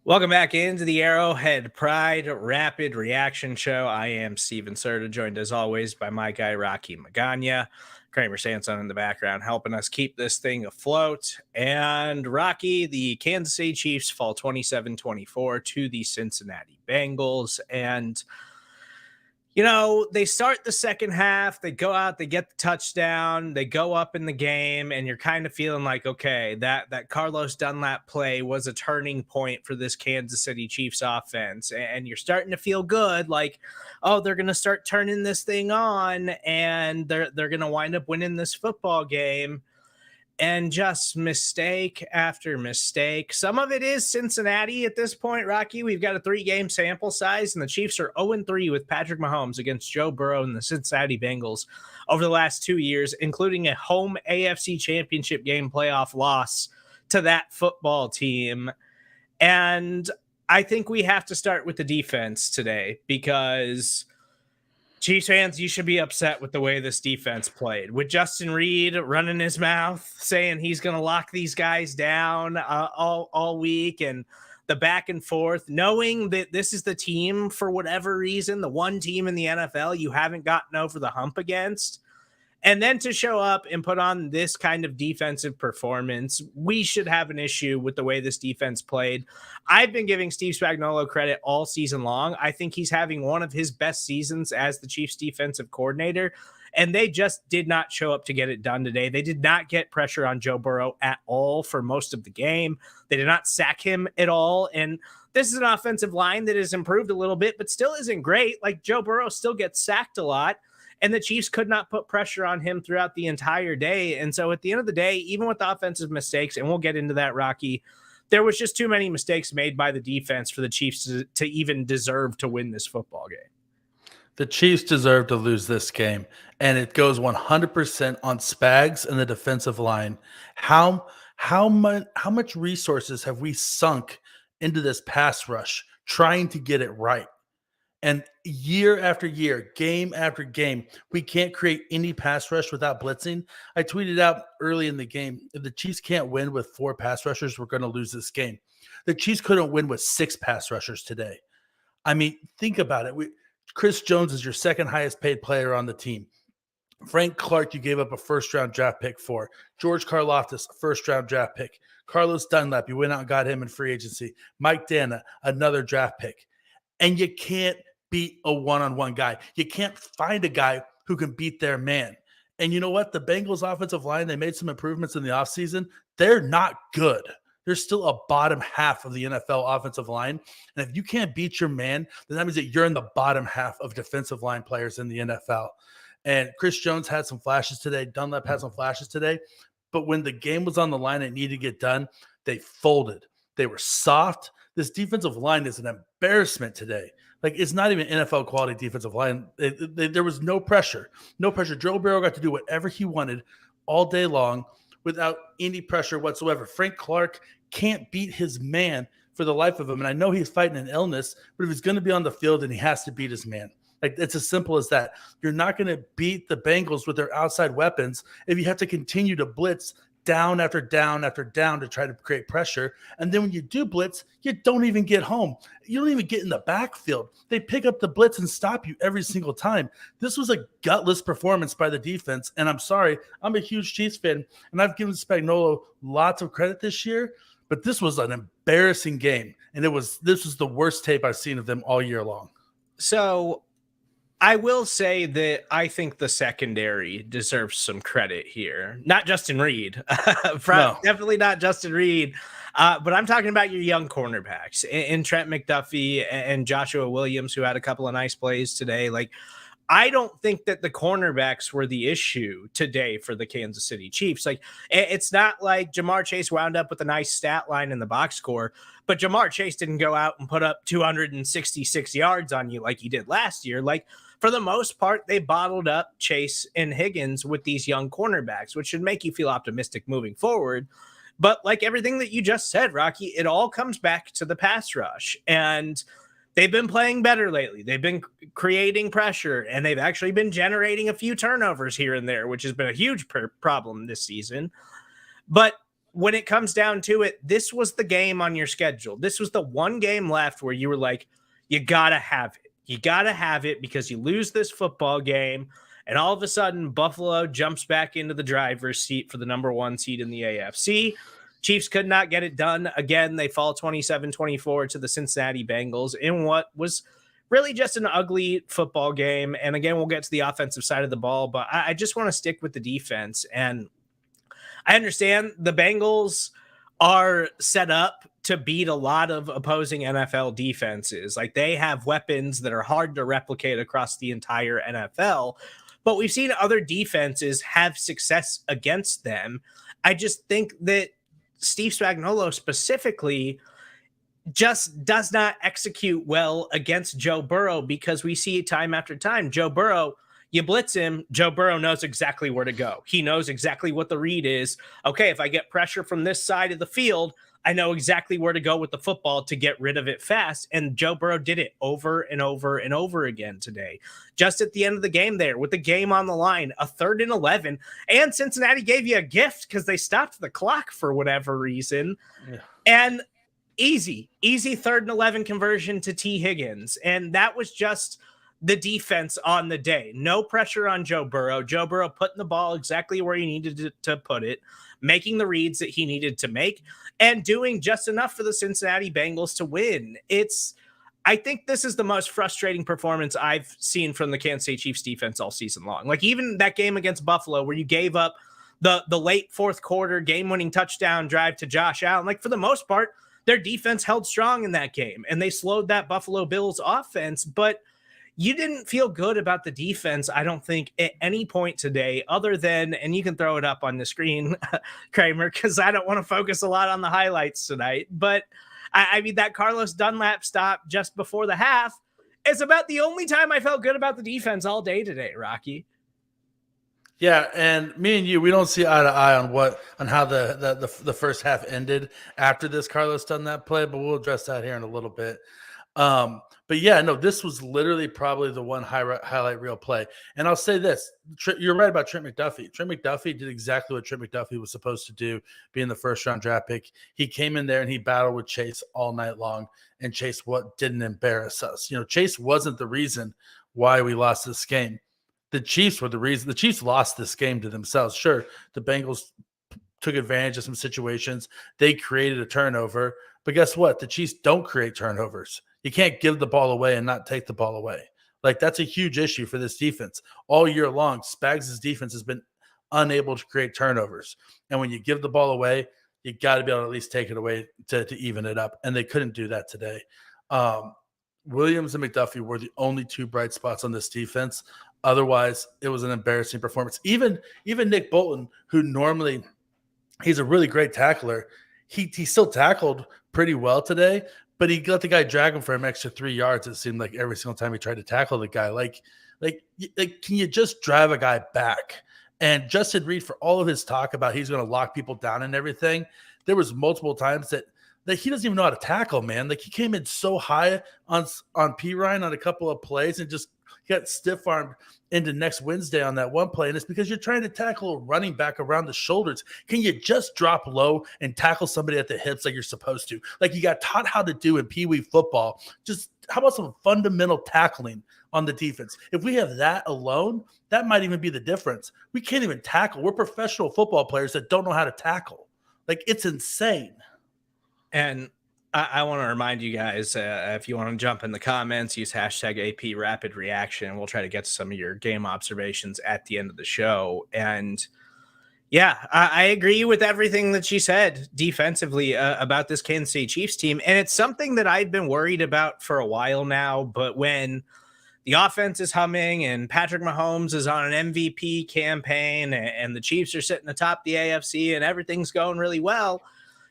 Welcome back into the Arrowhead Pride Rapid Reaction Show. I am Steven Serda, joined as always by my guy Rocky Magana. Kramer Sanson in the background helping us keep this thing afloat. And Rocky, the Kansas City Chiefs fall 27-24 to the Cincinnati Bengals. And they start the second half, they go out, they get the touchdown, they go up in the game, and you're kind of feeling like, okay, that Carlos Dunlap play was a turning point for this Kansas City Chiefs offense. And you're starting to feel good, like, oh, they're going to start turning this thing on, and they're going to wind up winning this football game. And just mistake after mistake. Some of it is Cincinnati at this point, Rocky. We've got a 3-game sample size, and the Chiefs are 0-3 with Patrick Mahomes against Joe Burrow and the Cincinnati Bengals over the last 2 years, including a home AFC Championship game playoff loss to that football team. And I think we have to start with the defense today because Chiefs fans, you should be upset with the way this defense played. With Justin Reed running his mouth, saying he's going to lock these guys down all week, and the back and forth, knowing that this is the team, for whatever reason, the one team in the NFL you haven't gotten over the hump against. And then to show up and put on this kind of defensive performance, we should have an issue with the way this defense played. I've been giving Steve Spagnuolo credit all season long. I think he's having one of his best seasons as the Chiefs defensive coordinator, and they just did not show up to get it done today. They did not get pressure on Joe Burrow at all for most of the game. They did not sack him at all, and this is an offensive line that has improved a little bit, but still isn't great. Like, Joe Burrow still gets sacked a lot. And the Chiefs could not put pressure on him throughout the entire day. And so at the end of the day, even with the offensive mistakes, and we'll get into that, Rocky, there was just too many mistakes made by the defense for the Chiefs to even deserve to win this football game. The Chiefs deserve to lose this game, and it goes 100% on Spags and the defensive line. How much resources have we sunk into this pass rush trying to get it right? And year after year, game after game, we can't create any pass rush without blitzing. I tweeted out early in the game, if the Chiefs can't win with 4 pass rushers, we're going to lose this game. The Chiefs couldn't win with 6 pass rushers today. I mean, think about it. Chris Jones is your second highest paid player on the team. Frank Clark, you gave up a first-round draft pick for. George Karlaftis, first-round draft pick. Carlos Dunlap, you went out and got him in free agency. Mike Dana, another draft pick. And you can't beat a one-on-one guy. You can't find a guy who can beat their man. And you know what? The Bengals offensive line, they made some improvements in the offseason. They're not good. They're still a bottom half of the NFL offensive line. And if you can't beat your man, then that means that you're in the bottom half of defensive line players in the NFL. And Chris Jones had some flashes today. Dunlap had some flashes today. But when the game was on the line and it needed to get done, they folded. They were soft. This defensive line is an embarrassment today. Like, it's not even NFL quality defensive line. There was no pressure. No pressure. Joe Burrow got to do whatever he wanted all day long without any pressure whatsoever. Frank Clark can't beat his man for the life of him. And I know he's fighting an illness, but if he's going to be on the field, then he has to beat his man. Like, it's as simple as that. You're not going to beat the Bengals with their outside weapons if you have to continue to blitz down after down after down to try to create pressure. And then when you do blitz, you don't even get home. You don't even get in the backfield. They pick up the blitz and stop you every single time. This was a gutless performance by the defense. And I'm sorry, I'm a huge Chiefs fan, and I've given Spagnuolo lots of credit this year, but this was an embarrassing game. And this was the worst tape I've seen of them all year long. So I will say that I think the secondary deserves some credit here. Not Justin Reed. No. Definitely not Justin Reed. But I'm talking about your young cornerbacks in Trent McDuffie and Joshua Williams, who had a couple of nice plays today. Like, I don't think that the cornerbacks were the issue today for the Kansas City Chiefs. Like, it's not like Jamar Chase wound up with a nice stat line in the box score, but Jamar Chase didn't go out and put up 266 yards on you like he did last year. Like, for the most part, they bottled up Chase and Higgins with these young cornerbacks, which should make you feel optimistic moving forward. But like everything that you just said, Rocky, it all comes back to the pass rush. And they've been playing better lately. They've been creating pressure, and they've actually been generating a few turnovers here and there, which has been a huge problem this season. But when it comes down to it, this was the game on your schedule. This was the one game left where you were like, you got to have it. You got to have it because you lose this football game. And all of a sudden, Buffalo jumps back into the driver's seat for the number 1 seed in the AFC. Chiefs could not get it done. Again, they fall 27-24 to the Cincinnati Bengals in what was really just an ugly football game. And again, we'll get to the offensive side of the ball, but I just want to stick with the defense. And I understand the Bengals are set up to beat a lot of opposing NFL defenses. Like, they have weapons that are hard to replicate across the entire NFL, but we've seen other defenses have success against them. I just think that Steve Spagnuolo specifically just does not execute well against Joe Burrow, because we see time after time, Joe Burrow, you blitz him, Joe Burrow knows exactly where to go. He knows exactly what the read is. Okay, if I get pressure from this side of the field, I know exactly where to go with the football to get rid of it fast. And Joe Burrow did it over and over and over again today. Just at the end of the game there, with the game on the line, a 3rd and 11. And Cincinnati gave you a gift because they stopped the clock for whatever reason. Yeah. And easy 3rd and 11 conversion to T. Higgins. And that was just the defense on the day. No pressure on Joe Burrow. Joe Burrow putting the ball exactly where he needed to put it, making the reads that he needed to make, and doing just enough for the Cincinnati Bengals to win. I think this is the most frustrating performance I've seen from the Kansas City Chiefs defense all season long. Like, even that game against Buffalo where you gave up the late 4th quarter game-winning touchdown drive to Josh Allen, like, for the most part, their defense held strong in that game, and they slowed that Buffalo Bills offense, but you didn't feel good about the defense, I don't think, at any point today, other than, and you can throw it up on the screen, Kramer, because I don't want to focus a lot on the highlights tonight. But I mean, that Carlos Dunlap stop just before the half is about the only time I felt good about the defense all day today, Rocky. Yeah, and me and you, we don't see eye to eye on how the first half ended after this Carlos Dunlap play, but we'll address that here in a little bit. But yeah, no, this was literally probably the one highlight reel play. And I'll say this, you're right about Trent McDuffie. Trent McDuffie did exactly what Trent McDuffie was supposed to do, being the 1st-round draft pick. He came in there and he battled with Chase all night long, and Chase didn't embarrass us. You know, Chase wasn't the reason why we lost this game. The Chiefs were the reason. The Chiefs lost this game to themselves. Sure, the Bengals took advantage of some situations. They created a turnover. But guess what? The Chiefs don't create turnovers. You can't give the ball away and not take the ball away. Like, that's a huge issue for this defense. All year long, Spags' defense has been unable to create turnovers. And when you give the ball away, you got to be able to at least take it away to even it up. And they couldn't do that today. Williams and McDuffie were the only 2 bright spots on this defense. Otherwise, it was an embarrassing performance. Even Nick Bolton, who normally he's a really great tackler, he still tackled pretty well today, but he let the guy drag him for an extra 3 yards. It seemed like every single time he tried to tackle the guy. Like, can you just drive a guy back? And Justin Reed, for all of his talk about he's going to lock people down and everything, there was multiple times that he doesn't even know how to tackle, man. Like, he came in so high on P. Ryan on a couple of plays and just got stiff-armed into next Wednesday on that one play, and it's because you're trying to tackle a running back around the shoulders. Can you just drop low and tackle somebody at the hips like you're supposed to? Like you got taught how to do in Pee Wee football. Just how about some fundamental tackling on the defense? If we have that alone, that might even be the difference. We can't even tackle. We're professional football players that don't know how to tackle. Like, it's insane. And I want to remind you guys, if you want to jump in the comments, use hashtag AP Rapid Reaction. We'll try to get to some of your game observations at the end of the show. And yeah, I agree with everything that she said defensively about this Kansas City Chiefs team. And it's something that I'd been worried about for a while now. But when the offense is humming and Patrick Mahomes is on an MVP campaign and the Chiefs are sitting atop the AFC and everything's going really well,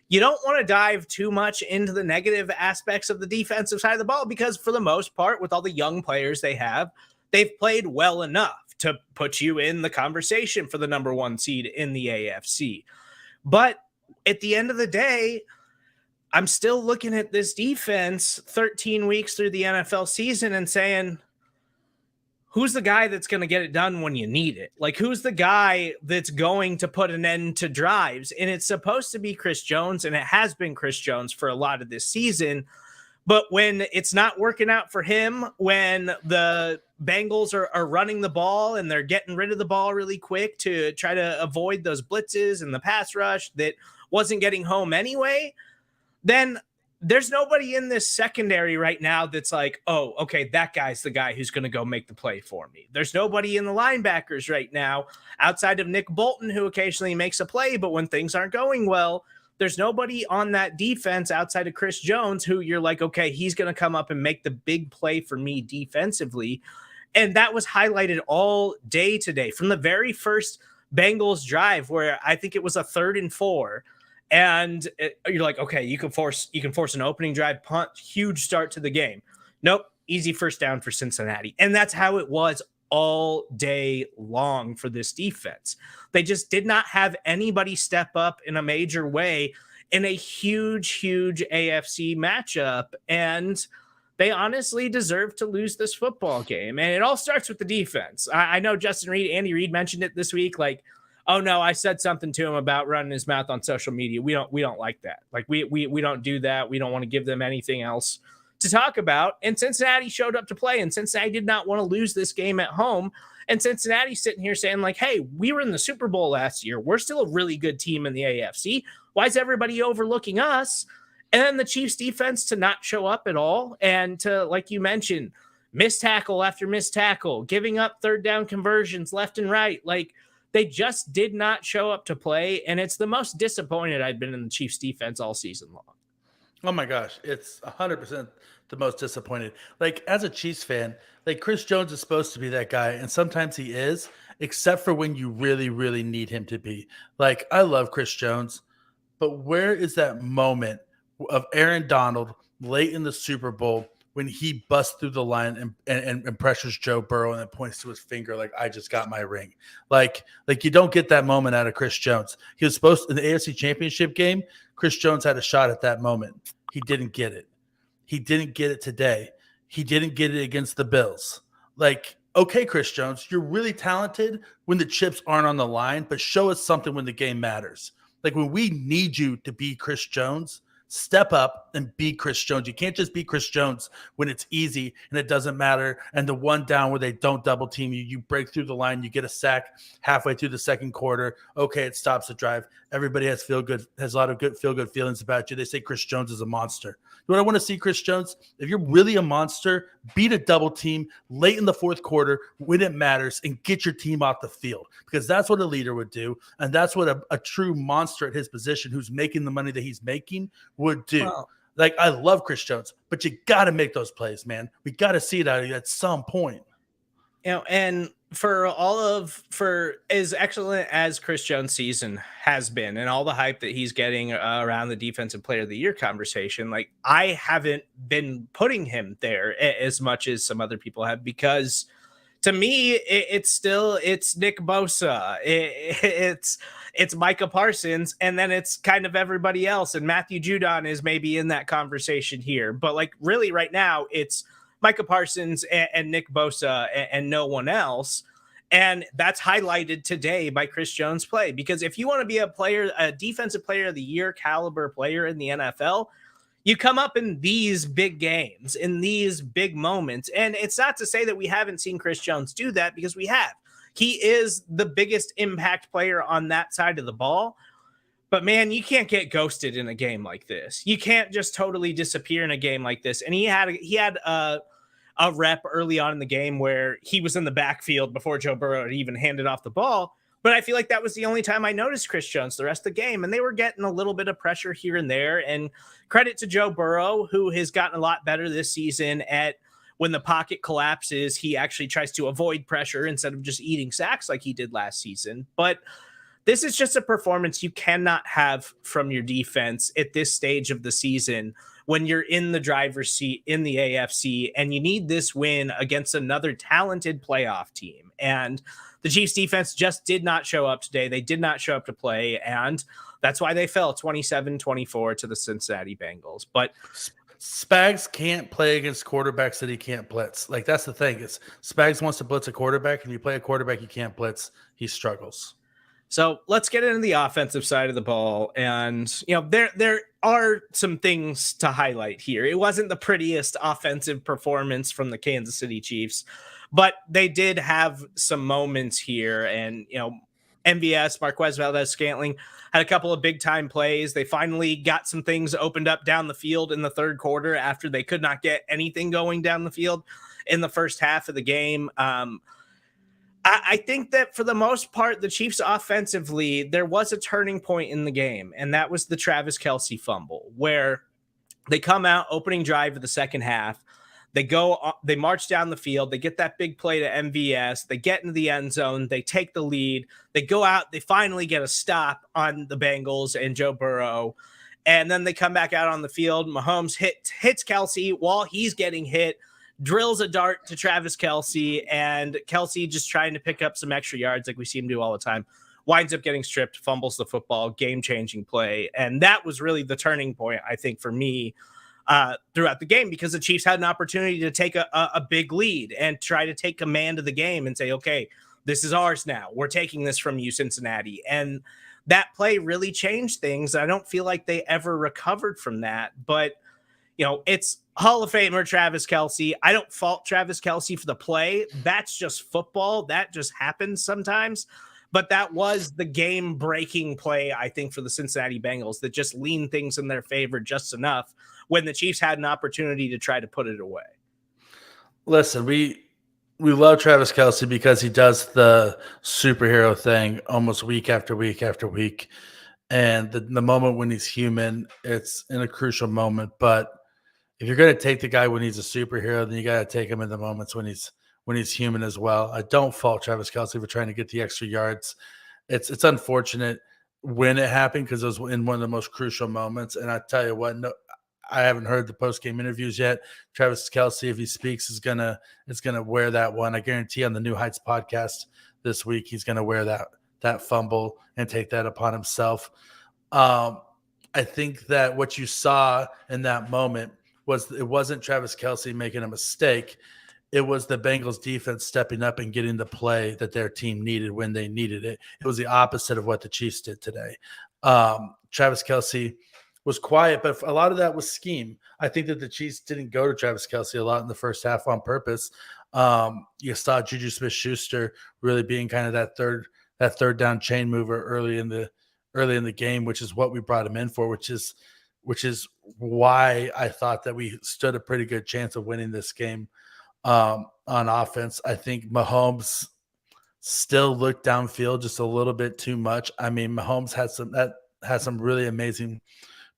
you don't want to dive too much into the negative aspects of the defensive side of the ball, because for the most part, with all the young players they have, they've played well enough to put you in the conversation for the number 1 seed in the AFC. But at the end of the day, I'm still looking at this defense 13 weeks through the NFL season and saying, who's the guy that's going to get it done when you need it? Like, who's the guy that's going to put an end to drives? And it's supposed to be Chris Jones, and it has been Chris Jones for a lot of this season. But when it's not working out for him, when the Bengals are running the ball and they're getting rid of the ball really quick to try to avoid those blitzes and the pass rush that wasn't getting home anyway, then there's nobody in this secondary right now that's like, oh, okay, that guy's the guy who's going to go make the play for me. There's nobody in the linebackers right now outside of Nick Bolton, who occasionally makes a play, but when things aren't going well, there's nobody on that defense outside of Chris Jones who you're like, okay, he's going to come up and make the big play for me defensively. And that was highlighted all day today from the very first Bengals drive, where I think it was a 3rd and 4. And you're like, okay, you can force an opening drive punt, huge start to the game. Nope, easy first down for Cincinnati. And that's how it was all day long for this defense. They just did not have anybody step up in a major way in a huge AFC matchup. And they honestly deserve to lose this football game. And it all starts with the defense. I know Andy Reid mentioned it this week. Like, oh no, I said something to him about running his mouth on social media. We don't like that. Like we don't do that. We don't want to give them anything else to talk about. And Cincinnati showed up to play, and Cincinnati did not want to lose this game at home. And Cincinnati's sitting here saying like, hey, we were in the Super Bowl last year. We're still a really good team in the AFC. Why is everybody overlooking us? And then the Chiefs defense to not show up at all. And to, like you mentioned, miss tackle after miss tackle, giving up 3rd down conversions left and right. Like, they just did not show up to play. And it's the most disappointed I've been in the Chiefs defense all season long. Oh my gosh, it's 100% the most disappointed. Like, as a Chiefs fan, like, Chris Jones is supposed to be that guy, and sometimes he is, except for when you really, really need him to be. Like, I love Chris Jones, but where is that moment of Aaron Donald late in the Super Bowl when he busts through the line and pressures Joe Burrow and then points to his finger like, I just got my ring? Like you don't get that moment out of Chris Jones. He was supposed to, in the AFC Championship game, Chris Jones had a shot at that moment. He didn't get it. He didn't get it today. He didn't get it against the Bills. Like, okay, Chris Jones, you're really talented when the chips aren't on the line, but show us something when the game matters. Like, when we need you to be Chris Jones, step up and be Chris Jones. You can't just be Chris Jones when it's easy and it doesn't matter. And the one down where they don't double team you, you break through the line, you get a sack halfway through the second quarter. Okay, it stops the drive. Everybody has a lot of good feel-good feelings about you. They say Chris Jones is a monster. You know what I want to see, Chris Jones? If you're really a monster, beat a double team late in the fourth quarter when it matters and get your team off the field, because that's what a leader would do. And that's what a true monster at his position who's making the money that he's making would do. Wow. Like, I love Chris Jones, but you got to make those plays, man. We got to see it out of you at some point. You know, and for as excellent as Chris Jones' season has been and all the hype that he's getting around the Defensive Player of the Year conversation, like, I haven't been putting him there as much as some other people have, because to me, it's Nick Bosa, it's Micah Parsons, and then it's kind of everybody else. And Matthew Judon is maybe in that conversation here, but like, really right now, it's Micah Parsons and Nick Bosa and no one else. And that's highlighted today by Chris Jones' play. Because if you want to be a Defensive Player of the Year caliber player in the NFL, you come up in these big games, in these big moments. And it's not to say that we haven't seen Chris Jones do that, because we have. He is the biggest impact player on that side of the ball. But man, you can't get ghosted in a game like this. You can't just totally disappear in a game like this. And he had a rep early on in the game where he was in the backfield before Joe Burrow had even handed off the ball. But I feel like that was the only time I noticed Chris Jones the rest of the game. And they were getting a little bit of pressure here and there. And credit to Joe Burrow, who has gotten a lot better this season at, when the pocket collapses, he actually tries to avoid pressure instead of just eating sacks like he did last season. But this is just a performance you cannot have from your defense at this stage of the season, when you're in the driver's seat in the AFC and you need this win against another talented playoff team. And the Chiefs defense just did not show up today. They did not show up to play. And that's why they fell 27-24 to the Cincinnati Bengals. But Spags can't play against quarterbacks that he can't blitz. Like, that's the thing. Is Spags wants to blitz a quarterback, and you play a quarterback you can't blitz, he struggles. So let's get into the offensive side of the ball. And, there are some things to highlight here. It wasn't the prettiest offensive performance from the Kansas City Chiefs, but they did have some moments here. And, MVS, Marquez Valdez-Scantling, had a couple of big time plays. They finally got some things opened up down the field in the third quarter after they could not get anything going down the field in the first half of the game. I think that for the most part, the Chiefs offensively, there was a turning point in the game, and that was the Travis Kelce fumble, where they come out opening drive of the second half. They march down the field. They get that big play to MVS. They get into the end zone. They take the lead. They go out. They finally get a stop on the Bengals and Joe Burrow. And then they come back out on the field. Mahomes hits Kelce while he's getting hit, drills a dart to Travis Kelce, and Kelce, just trying to pick up some extra yards like we see him do all the time, winds up getting stripped, fumbles the football, game-changing play. And that was really the turning point, I think, for me throughout the game, because the Chiefs had an opportunity to take a big lead and try to take command of the game and say, okay, this is ours now. We're taking this from you, Cincinnati. And that play really changed things. I don't feel like they ever recovered from that. But, it's Hall of Famer Travis Kelce. I don't fault Travis Kelce for the play. That's just football. That just happens sometimes. But that was the game-breaking play, I think, for the Cincinnati Bengals that just leaned things in their favor just enough when the Chiefs had an opportunity to try to put it away. Listen, we love Travis Kelce because he does the superhero thing almost week after week after week. And the moment when he's human, it's in a crucial moment. But if you're going to take the guy when he's a superhero, then you got to take him in the moments when he's human as well. I don't fault Travis Kelce for trying to get the extra yards. It's unfortunate when it happened because it was in one of the most crucial moments. And I tell you what, I haven't heard the post-game interviews yet. Travis Kelce, if he speaks, is gonna wear that one. I guarantee on the New Heights podcast this week, he's gonna wear that fumble and take that upon himself. I think that what you saw in that moment it wasn't Travis Kelce making a mistake. It was the Bengals defense stepping up and getting the play that their team needed when they needed it. It was the opposite of what the Chiefs did today. Travis Kelce was quiet, but a lot of that was scheme. I think that the Chiefs didn't go to Travis Kelce a lot in the first half on purpose. You saw Juju Smith-Schuster really being kind of that third down chain mover early in the game, which is what we brought him in for, which is why I thought that we stood a pretty good chance of winning this game on offense. I think Mahomes still looked downfield just a little bit too much. I mean, Mahomes had some really amazing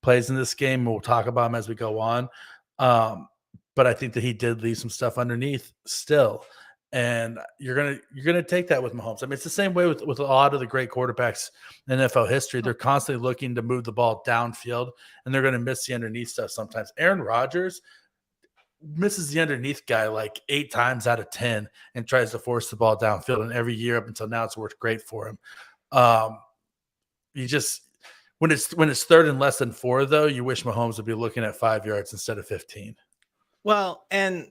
plays in this game. We'll talk about him as we go on. But I think that he did leave some stuff underneath still. And you're gonna take that with Mahomes. I mean, it's the same way with a lot of the great quarterbacks in NFL history. They're constantly looking to move the ball downfield, and they're going to miss the underneath stuff sometimes. Aaron Rodgers misses the underneath guy like 8 times out of 10 and tries to force the ball downfield. And every year up until now, it's worked great for him. When it's third and less than 4, though, you wish Mahomes would be looking at 5 yards instead of 15. Well, and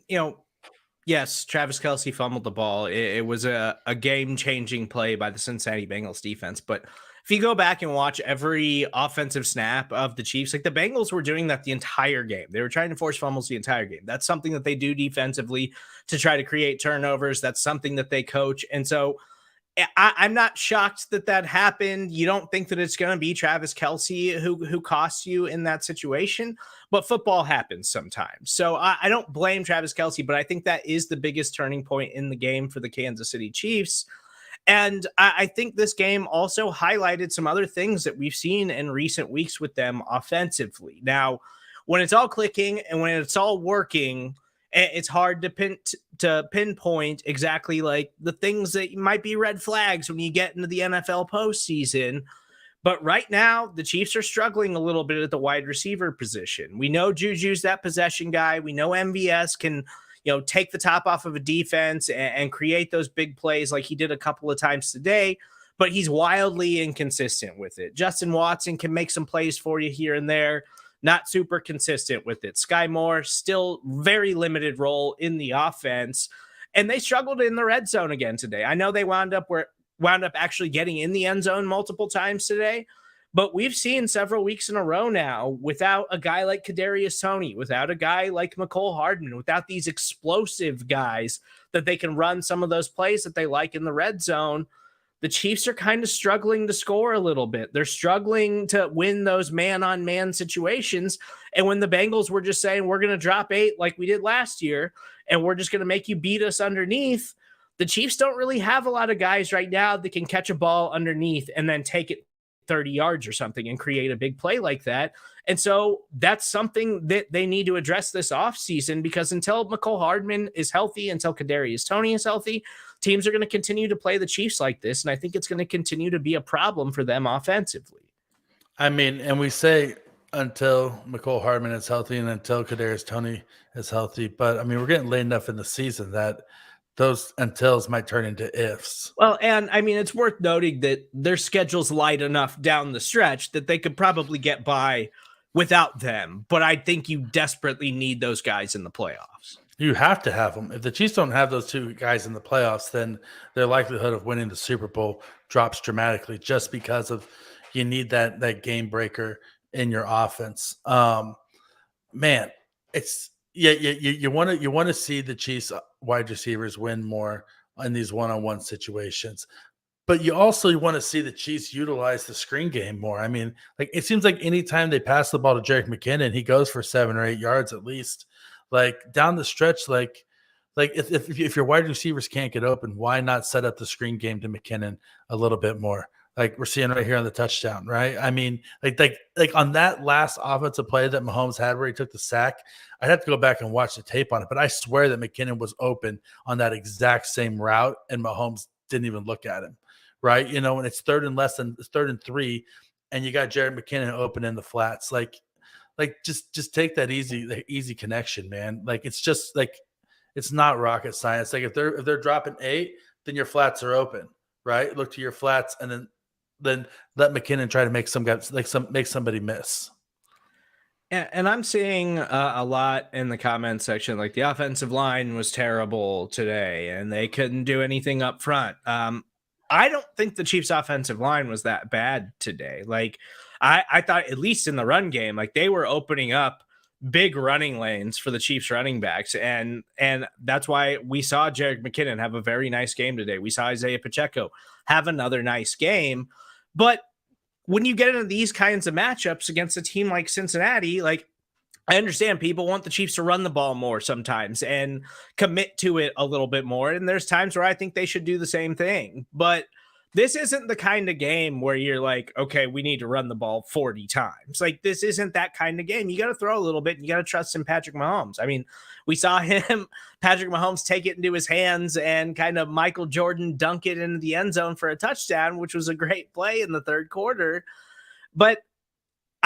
yes, Travis Kelce fumbled the ball. It was a game-changing play by the Cincinnati Bengals defense. But if you go back and watch every offensive snap of the Chiefs, like the Bengals were doing that the entire game. They were trying to force fumbles the entire game. That's something that they do defensively to try to create turnovers. That's something that they coach. And so I'm not shocked that happened. You don't think that it's going to be Travis Kelce who costs you in that situation, but football happens sometimes. So I don't blame Travis Kelce, but I think that is the biggest turning point in the game for the Kansas City Chiefs. And I think this game also highlighted some other things that we've seen in recent weeks with them offensively. Now, when it's all clicking and when it's all working, it's hard to pinpoint exactly like the things that might be red flags when you get into the NFL postseason. But right now, the Chiefs are struggling a little bit at the wide receiver position. We know Juju's that possession guy. We know MVS can, take the top off of a defense and create those big plays like he did a couple of times today, but he's wildly inconsistent with it. Justin Watson can make some plays for you here and there. not super consistent with it. Sky Moore, still very limited role in the offense. And they struggled in the red zone again today. I know they wound up actually getting in the end zone multiple times today, but we've seen several weeks in a row now without a guy like Kadarius Toney, without a guy like McCole Hardman, without these explosive guys that they can run some of those plays that they like in the red zone. The Chiefs are kind of struggling to score a little bit. They're struggling to win those man-on-man situations. And when the Bengals were just saying, we're going to drop 8 like we did last year, and we're just going to make you beat us underneath, the Chiefs don't really have a lot of guys right now that can catch a ball underneath and then take it 30 yards or something and create a big play like that. And so that's something that they need to address this offseason, because until McCole Hardman is healthy, until Kadarius Toney is healthy, teams are going to continue to play the Chiefs like this. And I think it's going to continue to be a problem for them offensively. I mean, and we say until McCole Hardman is healthy and until Kadarius Toney is healthy, but I mean, we're getting late enough in the season that those untils might turn into ifs. Well, and I mean, it's worth noting that their schedule's light enough down the stretch that they could probably get by without them. But I think you desperately need those guys in the playoffs. You have to have them. If the Chiefs don't have those two guys in the playoffs, then their likelihood of winning the Super Bowl drops dramatically, just because of you need that game breaker in your offense. Man, it's you want to see the Chiefs wide receivers win more in these one-on-one situations. But you also want to see the Chiefs utilize the screen game more. I mean, like, it seems like anytime they pass the ball to Jerick McKinnon, he goes for 7 or 8 yards at least. Like, down the stretch, like if your wide receivers can't get open, why not set up the screen game to McKinnon a little bit more? Like we're seeing right here on the touchdown, right? I mean, like on that last offensive play that Mahomes had where he took the sack, I'd have to go back and watch the tape on it, but I swear that McKinnon was open on that exact same route, and Mahomes didn't even look at him, right? You know, when it's 3rd and 3, and you got Jerick McKinnon open in the flats, like just take that easy connection, man. Like, it's just like, it's not rocket science. Like, if they're dropping 8, then your flats are open, right? Look to your flats, and then let McKinnon try to make make somebody miss. And I'm seeing a lot in the comment section, like the offensive line was terrible today and they couldn't do anything up front. I don't think the Chiefs offensive line was that bad today. Like, I thought, at least in the run game, like they were opening up big running lanes for the Chiefs running backs. And that's why we saw Jerick McKinnon have a very nice game today. We saw Isaiah Pacheco have another nice game. But when you get into these kinds of matchups against a team like Cincinnati, like, I understand people want the Chiefs to run the ball more sometimes and commit to it a little bit more. And there's times where I think they should do the same thing. But this isn't the kind of game where you're like, okay, we need to run the ball 40 times. Like, this isn't that kind of game. You got to throw a little bit, and you got to trust in Patrick Mahomes. I mean, we saw Patrick Mahomes, take it into his hands and kind of Michael Jordan dunk it into the end zone for a touchdown, which was a great play in the 3rd quarter. But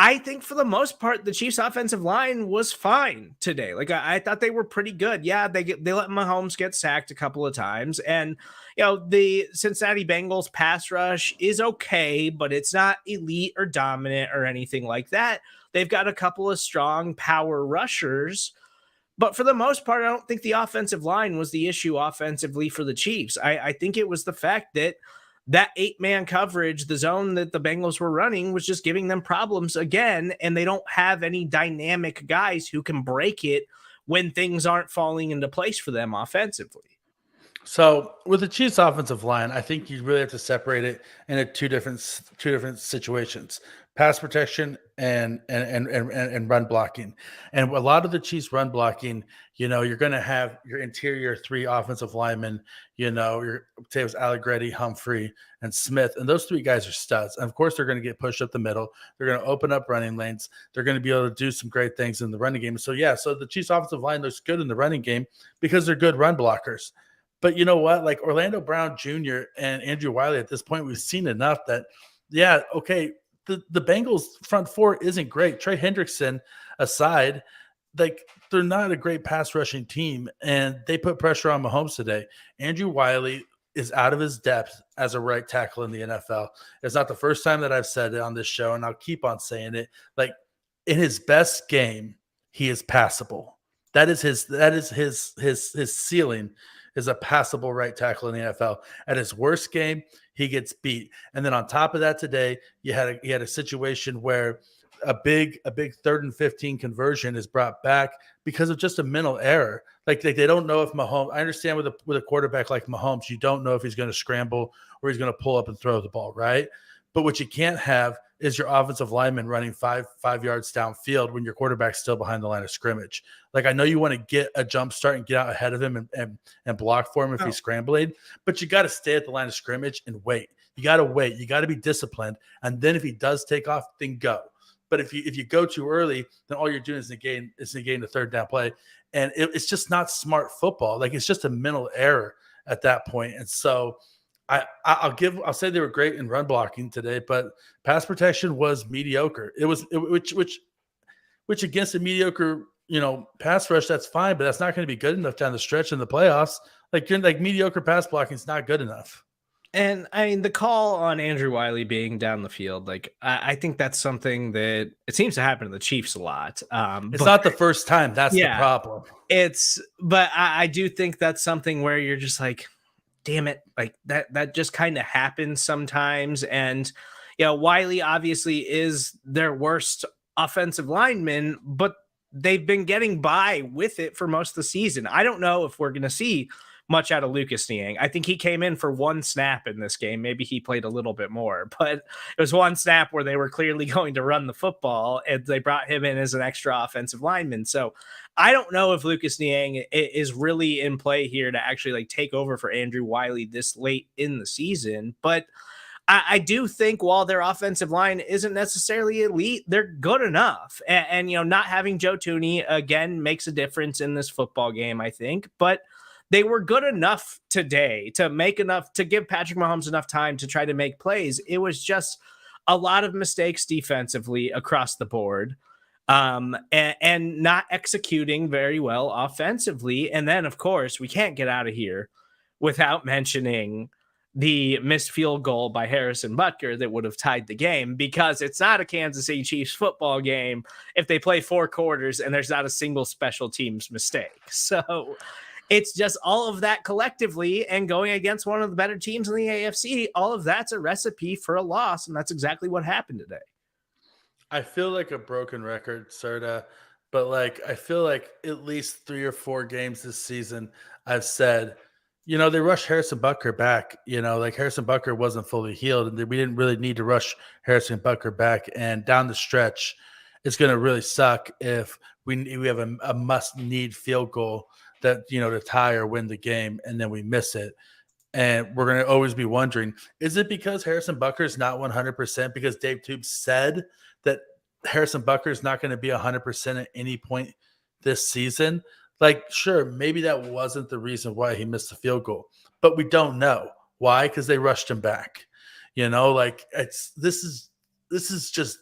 I think for the most part, the Chiefs offensive line was fine today. Like, I thought they were pretty good. Yeah, they let Mahomes get sacked a couple of times. And, you know, the Cincinnati Bengals pass rush is okay, but it's not elite or dominant or anything like that. They've got a couple of strong power rushers. But for the most part, I don't think the offensive line was the issue offensively for the Chiefs. I think it was the fact that 8-man coverage, the zone that the Bengals were running, was just giving them problems again, and they don't have any dynamic guys who can break it when things aren't falling into place for them offensively. So with the Chiefs offensive line, I think you really have to separate it into two different situations: pass protection and run blocking. And a lot of the Chiefs run blocking, you know, you're going to have your interior 3 offensive linemen, you know, your Tavis Allegretti, Humphrey, and Smith. And those 3 guys are studs. And of course, they're going to get pushed up the middle. They're going to open up running lanes. They're going to be able to do some great things in the running game. So the Chiefs offensive line looks good in the running game because they're good run blockers. But you know what? Like, Orlando Brown Jr. and Andrew Wiley, at this point, we've seen enough that, yeah, okay, the Bengals front 4 isn't great. Trey Hendrickson aside, like, they're not a great pass rushing team, and they put pressure on Mahomes today. Andrew Wiley is out of his depth as a right tackle in the NFL. It's not the first time that I've said it on this show, and I'll keep on saying it. Like, in his best game, he is passable. That is his ceiling is a passable right tackle in the NFL. At his worst game, he gets beat. And then on top of that, today you had a situation where a big 3rd and 15 conversion is brought back because of just a mental error. Like they don't know if Mahomes. I understand with a quarterback like Mahomes, you don't know if he's going to scramble or he's going to pull up and throw the ball, right? But what you can't have is your offensive lineman running five yards downfield when your quarterback's still behind the line of scrimmage. Like, I know you want to get a jump start and get out ahead of him and block for him if he's scrambling, but you got to stay at the line of scrimmage and wait. You got to wait. You got to be disciplined. And then if he does take off, then go. But if you go too early, then all you're doing is negating the third down play. And it's just not smart football. Like, it's just a mental error at that point. And so I'll say they were great in run blocking today, but pass protection was mediocre. Which against a mediocre, pass rush, that's fine, but that's not going to be good enough down the stretch in the playoffs. Like mediocre pass blocking is not good enough. And I mean, the call on Andrew Wiley being down the field, like I think that's something that it seems to happen to the Chiefs a lot. It's not the first time. That's the problem. But I do think that's something where you're just like, damn it, like that just kind of happens sometimes. And Wiley obviously is their worst offensive lineman, but they've been getting by with it for most of the season. I don't know if we're going to see much out of Lucas Niang. I think he came in for one snap in this game. Maybe he played a little bit more, but it was one snap where they were clearly going to run the football and they brought him in as an extra offensive lineman. So I don't know if Lucas Niang is really in play here to actually like take over for Andrew Wiley this late in the season. But I do think while their offensive line isn't necessarily elite, they're good enough. And not having Joe Thuney again makes a difference in this football game, I think. But they were good enough today to make enough to give Patrick Mahomes enough time to try to make plays. It was just a lot of mistakes defensively across the board, and not executing very well offensively. And then, of course, we can't get out of here without mentioning the missed field goal by Harrison Butker that would have tied the game, because it's not a Kansas City Chiefs football game if they play 4 quarters and there's not a single special teams mistake. So it's just all of that collectively, and going against one of the better teams in the AFC, all of that's a recipe for a loss, and that's exactly what happened today. I feel like a broken record, Serda, but I feel like at least 3 or 4 games this season I've said, they rushed Harrison Butker back. Harrison Butker wasn't fully healed, and we didn't really need to rush Harrison Butker back. And down the stretch, it's going to really suck if we have a must-need field goal that to tie or win the game, and then we miss it. And we're going to always be wondering, is it because Harrison Butker is not 100%? Because Dave Tube said that Harrison Butker is not going to be 100% at any point this season. Sure, maybe that wasn't the reason why he missed the field goal, but we don't know why, because they rushed him back. This is just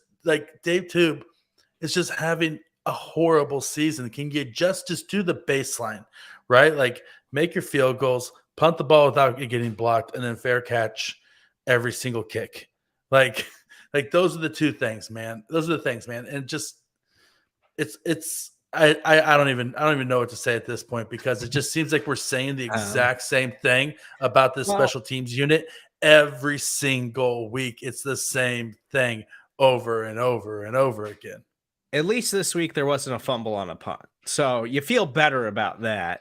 Dave Tube is just having a horrible season. Can you just do the baseline, right? Make your field goals, punt the ball without it getting blocked, and then fair catch every single kick. Those are the 2 things, man. Those are the things, man. And just I don't even know what to say at this point, because it just seems like we're saying the exact same thing about this special teams unit every single week. It's the same thing over and over and over again. At least this week there wasn't a fumble on a punt, so you feel better about that.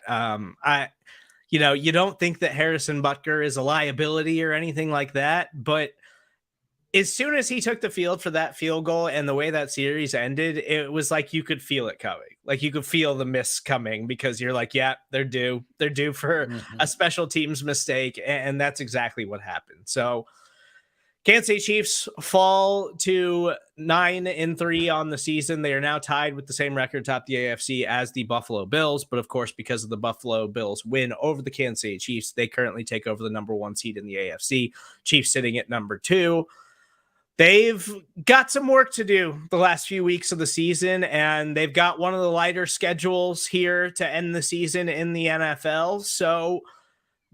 You don't think that Harrison Butker is a liability or anything like that, but as soon as he took the field for that field goal and the way that series ended, it was like you could feel it coming. You could feel the miss coming, because you're like, yeah, they're due for a special teams mistake, and that's exactly what happened. So Kansas City Chiefs fall to 9-3 on the season. They are now tied with the same record atop the AFC as the Buffalo Bills. But of course, because of the Buffalo Bills win over the Kansas City Chiefs, they currently take over the number 1 seed in the AFC. Chiefs sitting at number 2. They've got some work to do the last few weeks of the season, and they've got one of the lighter schedules here to end the season in the NFL. So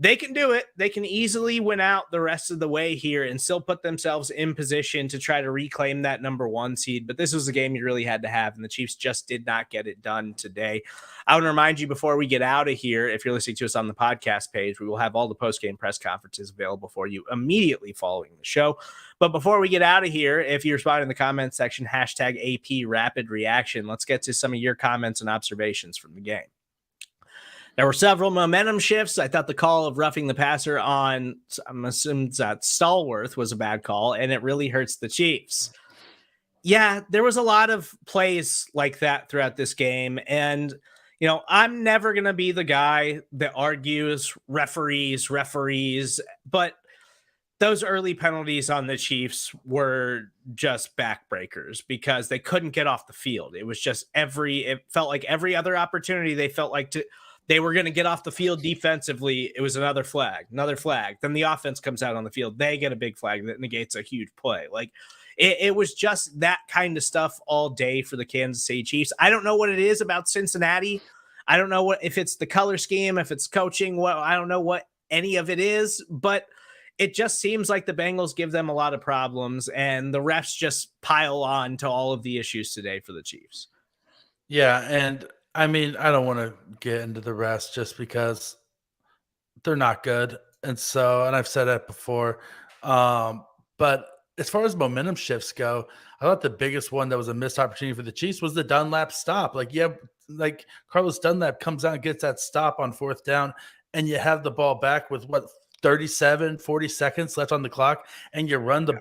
they can do it. They can easily win out the rest of the way here and still put themselves in position to try to reclaim that number 1 seed. But this was a game you really had to have, and the Chiefs just did not get it done today. I want to remind you before we get out of here, if you're listening to us on the podcast page, we will have all the post-game press conferences available for you immediately following the show. But before we get out of here, if you respond in the comments section, hashtag AP Rapid Reaction, let's get to some of your comments and observations from the game. There were several momentum shifts. I thought the call of roughing the passer on, I'm assuming that Stallworth was a bad call, and it really hurts the Chiefs. Yeah, there was a lot of plays like that throughout this game. And, I'm never going to be the guy that argues referees, but those early penalties on the Chiefs were just backbreakers because they couldn't get off the field. It was just it felt like every other opportunity they felt like they were going to get off the field defensively. It was another flag. Then the offense comes out on the field. They get a big flag that negates a huge play. Like it was just that kind of stuff all day for the Kansas City Chiefs. I don't know what it is about Cincinnati. I don't know if it's the color scheme, if it's coaching, I don't know what any of it is, but it just seems like the Bengals give them a lot of problems, and the refs just pile on to all of the issues today for the Chiefs. Yeah, and I mean, I don't want to get into the rest just because they're not good. And I've said that before. But as far as momentum shifts go, I thought the biggest one that was a missed opportunity for the Chiefs was the Dunlap stop. Like Carlos Dunlap comes out and gets that stop on 4th down, and you have the ball back with 37, 40 seconds left on the clock, and you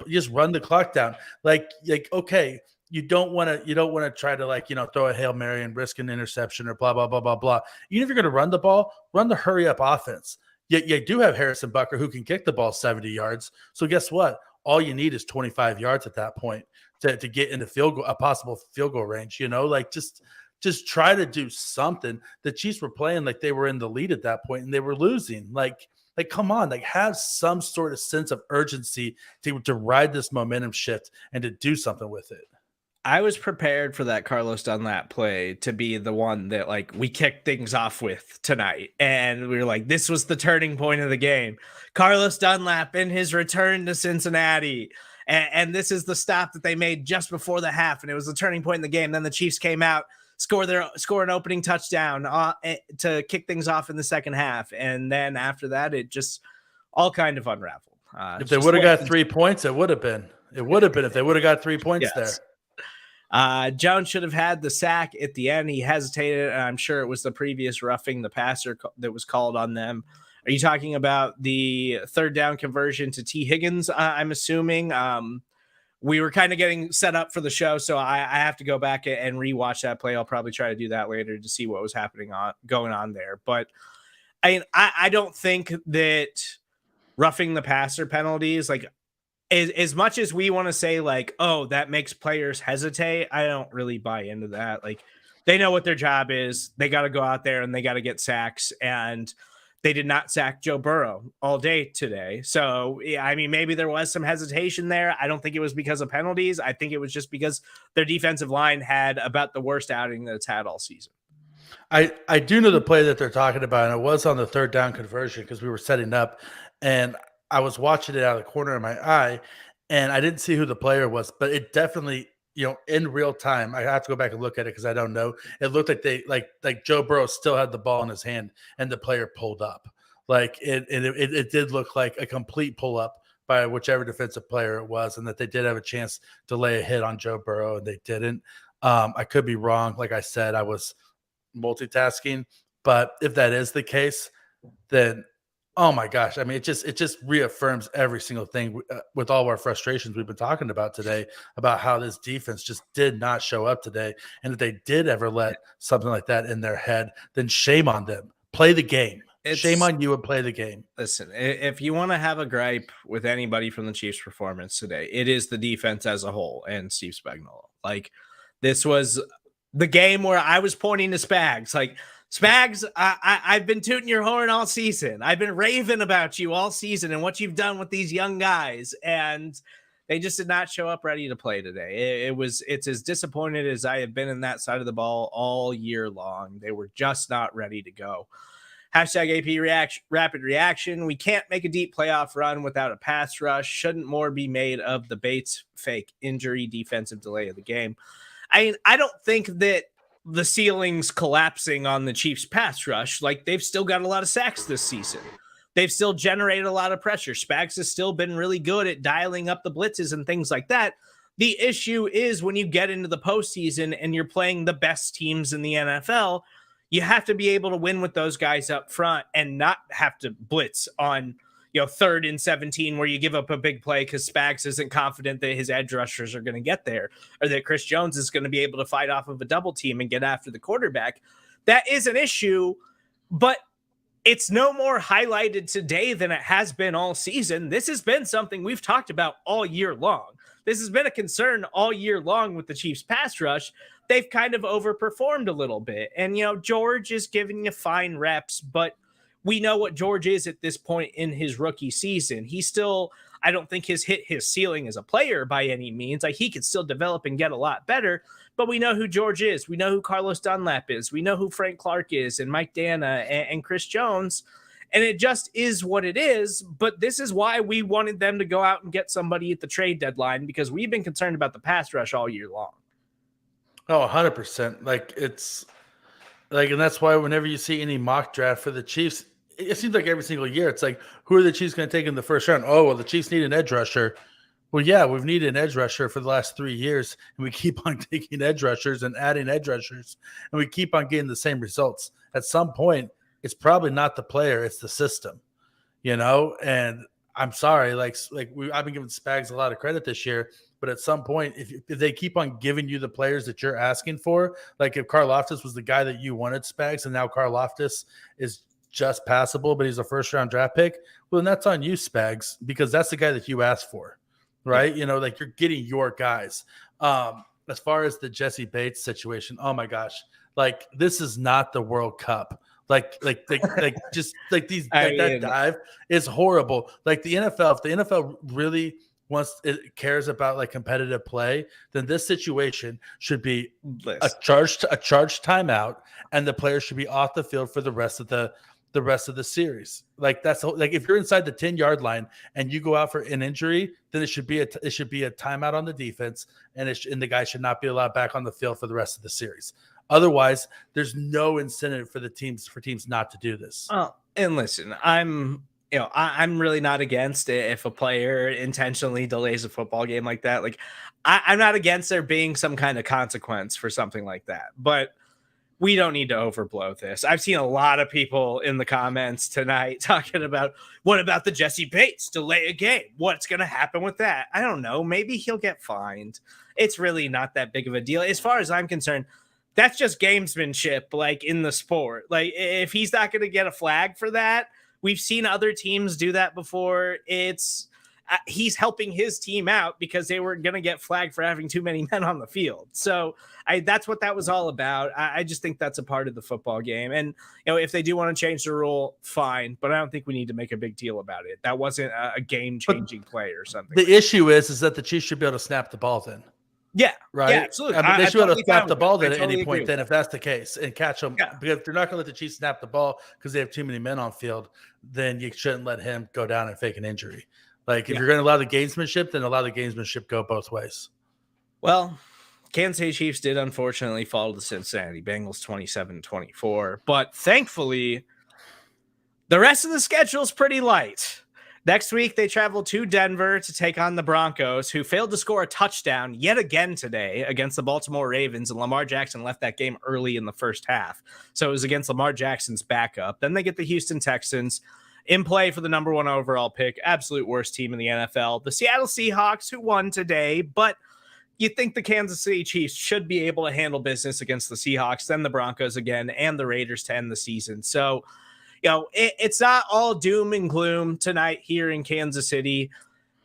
just run the clock down. Like, okay. You don't want to try to throw a Hail Mary and risk an interception or blah, blah, blah, blah, blah. Even if you're going to run the ball, run the hurry up offense. You do have Harrison Butker who can kick the ball 70 yards. So guess what? All you need is 25 yards at that point to get into a possible field goal range, just try to do something. The Chiefs were playing like they were in the lead at that point and they were losing. Like, come on, have some sort of sense of urgency to ride this momentum shift and to do something with it. I was prepared for that Carlos Dunlap play to be the one that we kicked things off with tonight. And we were like, this was the turning point of the game. Carlos Dunlap in his return to Cincinnati. And this is the stop that they made just before the half. And it was the turning point in the game. Then the Chiefs came out, score an opening touchdown to kick things off in the second half. And then after that, it just all kind of unraveled. If they would have got 3 points, it would have been. It would have been if they would have got 3 points there. Jones should have had the sack at the end. He hesitated, and I'm sure it was the previous roughing the passer that was called on them. Are you talking about the 3rd down conversion to T. Higgins? I'm assuming. We were kind of getting set up for the show, so I have to go back and rewatch that play. I'll probably try to do that later to see what was going on there. But I don't think that roughing the passer penalties, as much as we want to say oh, that makes players hesitate, I don't really buy into that. They know what their job is. They got to go out there and they got to get sacks, and they did not sack Joe Burrow all day today. So, I mean, maybe there was some hesitation there. I don't think it was because of penalties. I think it was just because their defensive line had about the worst outing that it's had all season. I do know the play that they're talking about, and it was on the 3rd down conversion because we were setting up, and I was watching it out of the corner of my eye, and I didn't see who the player was, but it definitely, in real time, I have to go back and look at it because I don't know. It looked like they like Joe Burrow still had the ball in his hand, and the player pulled up. It did look like a complete pull up by whichever defensive player it was, and that they did have a chance to lay a hit on Joe Burrow, and they didn't. I could be wrong. Like I said, I was multitasking, but if that is the case, then oh my gosh. I mean, it just reaffirms every single thing with all of our frustrations we've been talking about today about how this defense just did not show up today. And if they did ever let something like that in their head, then shame on them. Play the game. Shame on you and play the game. Listen, if you want to have a gripe with anybody from the Chiefs' performance today, it is the defense as a whole and Steve Spagnuolo. This was the game where I was pointing to Spags. Spags, I've been tooting your horn all season. I've been raving about you all season and what you've done with these young guys. And they just did not show up ready to play today. It's as disappointed as I have been in that side of the ball all year long. They were just not ready to go. Hashtag rapid reaction. We can't make a deep playoff run without a pass rush. Shouldn't more be made of the Bates fake injury defensive delay of the game? I don't think that the ceiling's collapsing on the Chiefs pass rush. Like, they've still got a lot of sacks this season. They've still generated a lot of pressure. Spags has still been really good at dialing up the blitzes and things like that. The issue is when you get into the postseason and you're playing the best teams in the NFL, you have to be able to win with those guys up front and not have to blitz on, 3rd and 17 where you give up a big play because Spags isn't confident that his edge rushers are going to get there, or that Chris Jones is going to be able to fight off of a double team and get after the quarterback. That is an issue, but it's no more highlighted today than it has been all season. This has been something we've talked about all year long. This has been a concern all year long with the Chiefs pass rush. They've kind of overperformed a little bit. And, George is giving you fine reps, but we know what George is at this point in his rookie season. He still, I don't think has hit his ceiling as a player by any means. Like, he could still develop and get a lot better, but we know who George is. We know who Carlos Dunlap is. We know who Frank Clark is and Mike Dana and Chris Jones. And it just is what it is. But this is why we wanted them to go out and get somebody at the trade deadline, because we've been concerned about the pass rush all year long. Oh, 100%. And that's why whenever you see any mock draft for the Chiefs, it seems like every single year, it's like, who are the Chiefs going to take in the first round? Oh, well, the Chiefs need an edge rusher. Well, yeah, we've needed an edge rusher for the last 3 years, and we keep on taking edge rushers and adding edge rushers, and we keep on getting the same results. At some point, it's probably not the player, it's the system, And I'm sorry, I've been giving Spags a lot of credit this year, but at some point, if they keep on giving you the players that you're asking for, like if Karlaftis was the guy that you wanted, Spags, and now Karlaftis is just passable, but he's a first-round draft pick, well, then that's on you, Spags, because that's the guy that you asked for, right? Yeah. You're getting your guys. As far as the Jesse Bates situation, oh my gosh, this is not the World Cup. That dive is horrible. Like the NFL, if the NFL really cares about competitive play, then this situation should be a charged timeout, and the players should be off the field for the rest of the series. If you're inside the 10-yard line and you go out for an injury, then it should be a timeout on the defense, and the guy should not be allowed back on the field for the rest of the series. Otherwise, there's no incentive for teams not to do this. Oh, and listen, I'm really not against it if a player intentionally delays a football game like that. I'm not against there being some kind of consequence for something like that, but we don't need to overblow this. I've seen a lot of people in the comments tonight talking about, what about the Jesse Bates delay a game? What's going to happen with that? I don't know. Maybe he'll get fined. It's really not that big of a deal. As far as I'm concerned, that's just gamesmanship, in the sport. If he's not going to get a flag for that, we've seen other teams do that before. He's helping his team out because they were going to get flagged for having too many men on the field. So that's what that was all about. I just think that's a part of the football game. And, if they do want to change the rule, fine. But I don't think we need to make a big deal about it. That wasn't a game-changing play or something. The issue is that the Chiefs should be able to snap the ball then. Yeah, right. Yeah, absolutely. They should be able to snap the ball then at any point. Then, if that's the case, and catch them, because if they're not going to let the Chiefs snap the ball because they have too many men on field, then you shouldn't let him go down and fake an injury. If you're going to allow the gamesmanship, then allow the gamesmanship go both ways. Well, Kansas City Chiefs did unfortunately fall to the Cincinnati Bengals 27-24, but thankfully, the rest of the schedule is pretty light. Next week, they travel to Denver to take on the Broncos, who failed to score a touchdown yet again today against the Baltimore Ravens, and Lamar Jackson left that game early in the first half. So it was against Lamar Jackson's backup. Then they get the Houston Texans in play for the number 1 overall pick, absolute worst team in the NFL. The Seattle Seahawks, who won today, but you think the Kansas City Chiefs should be able to handle business against the Seahawks, then the Broncos again, and the Raiders to end the season. So, it's not all doom and gloom tonight here in Kansas City.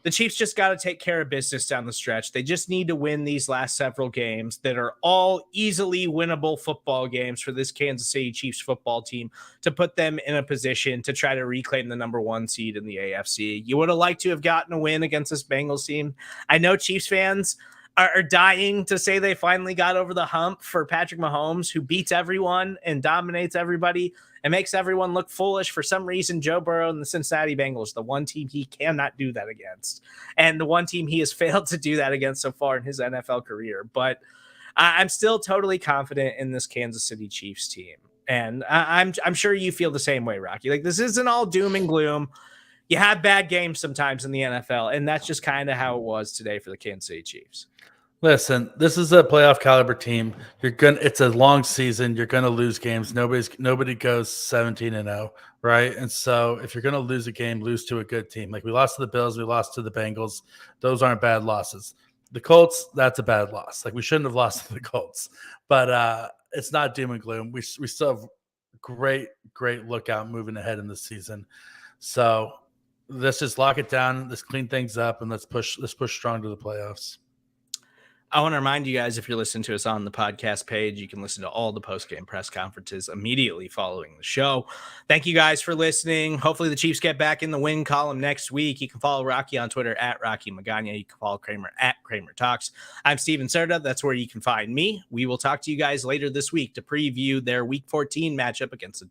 The Chiefs just got to take care of business down the stretch. They just need to win these last several games that are all easily winnable football games for this Kansas City Chiefs football team to put them in a position to try to reclaim the number 1 seed in the AFC. You would have liked to have gotten a win against this Bengals team. I know Chiefs fans, are dying to say they finally got over the hump for Patrick Mahomes, who beats everyone and dominates everybody and makes everyone look foolish. For some reason, Joe Burrow and the Cincinnati Bengals, the one team he cannot do that against, and the one team he has failed to do that against so far in his NFL career. But I'm still totally confident in this Kansas City Chiefs team. And I'm sure you feel the same way, Rocky. Like, this isn't all doom and gloom. You have bad games sometimes in the NFL, and that's just kind of how it was today for the Kansas City Chiefs. Listen, this is a playoff caliber team. It's a long season. You're gonna lose games. Nobody goes 17-0, right? And so if you're gonna lose a game, lose to a good team. Like, we lost to the Bills, we lost to the Bengals. Those aren't bad losses. The Colts, that's a bad loss. Like, we shouldn't have lost to the Colts, but it's not doom and gloom. We still have great lookout moving ahead in the season. So let's just lock it down. Let's clean things up, and let's push strong to the playoffs. I want to remind you guys, if you're listening to us on the podcast page, you can listen to all the post-game press conferences immediately following the show. Thank you guys for listening. Hopefully the Chiefs get back in the win column next week. You can follow Rocky on Twitter at Rocky Magana. You can follow Kramer at Kramer Talks. I'm Steven Serda. That's where you can find me. We will talk to you guys later this week to preview their Week 14 matchup against the